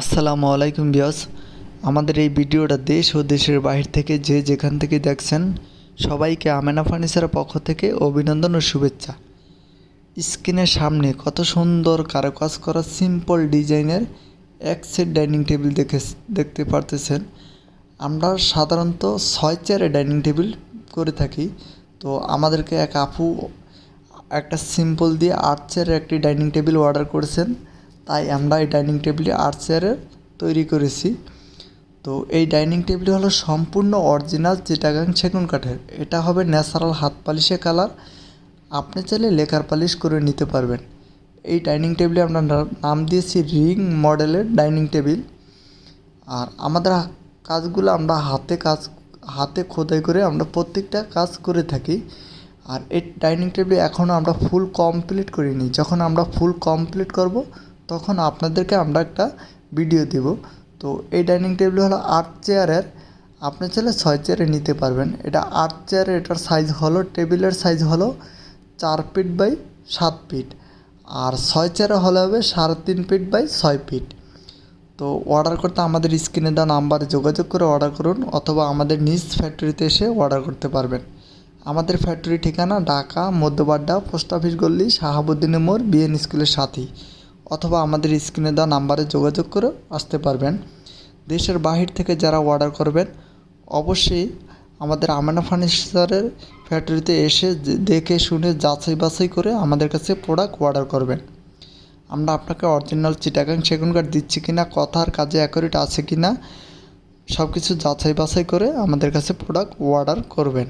আসসালামু আলাইকুম ভিউয়ার্স, আমাদের এই ভিডিওটা দেশ ও দেশের বাইরে থেকে যে যেখান থেকে দেখছেন সবাইকে আমেনা ফার্নিচারের পক্ষ থেকে অভিনন্দন ও শুভেচ্ছা। স্ক্রিনের সামনে কত সুন্দর কারুকাজ করা সিম্পল ডিজাইনের এক সেট ডাইনিং টেবিল দেখতে পারতেছেন। আমরা সাধারণত 6 চেয়ারের ডাইনিং টেবিল করে থাকি, তো আমাদেরকে এক আপু একটা সিম্পল দিয়ে 8 চেয়ারের একটি ডাইনিং টেবিল অর্ডার করেছেন, তাই আমরা এই ডাইনিং টেবিলটি 8 চেয়ারের তৈরি করেছি। তো এই ডাইনিং টেবিল হলো সম্পূর্ণ অরিজিনাল চিটাগাং সেগুন কাঠের। এটা হবে ন্যাচারাল হাত পালিশে কালার, আপনি চাইলে লেকার পালিশ করে নিতে পারবেন। এই ডাইনিং টেবিলে আমরা নাম দিয়েছি রিং মডেলের ডাইনিং টেবিল। আর আমাদের কাজগুলো আমরা হাতে খোদাই করে আমরা প্রত্যেকটা কাজ করে থাকি। আর এই ডাইনিং টেবিল এখনও আমরা ফুল কমপ্লিট করিনি। যখন আমরা ফুল কমপ্লিট করব তখন আপনাদেরকে আমরা একটা ভিডিও দেব। তো এই ডাইনিং টেবিল হলো 8 চেয়ারের, আপনি চাইলে 6 চেয়ারে নিতে পারবেন। এটা 8 চেয়ারের, এটার সাইজ হলো, টেবিলের সাইজ হলো 4 ফিট বাই 7 ফিট, আর 6 চেয়ারে হলে হবে 3.5 ফিট বাই 6 ফিট। তো অর্ডার করতে আমাদের স্ক্রিনে দেওয়া নাম্বারে যোগাযোগ করে অর্ডার করুন, অথবা আমাদের নিজ ফ্যাক্টরিতে এসে অর্ডার করতে পারবেন। আমাদের ফ্যাক্টরি ঠিকানা ঢাকা মধ্যবাড্ডা, পোস্ট অফিস গল্লি, শাহাবুদ্দিনের মোড়, বিএন স্কুলের সাথেই, অথবা আমাদের স্ক্রিনে দেওয়া নাম্বারে যোগাযোগ করে আসতে পারবেন। দেশের বাহির থেকে যারা অর্ডার করবেন অবশ্যই আমাদের আমেনা ফার্নিচারের ফ্যাক্টরিতে এসে দেখে শুনে যাচাই বাছাই করে আমাদের কাছে প্রোডাক্ট অর্ডার করবেন। আমরা আপনাকে অরিজিনাল চিটাগাং সেগুন কাঠ দিচ্ছি কিনা, কথার কাজে অ্যাকুরেট আছে কিনা, সব কিছু যাচাই বাছাই করে আমাদের কাছে প্রোডাক্ট অর্ডার করবেন।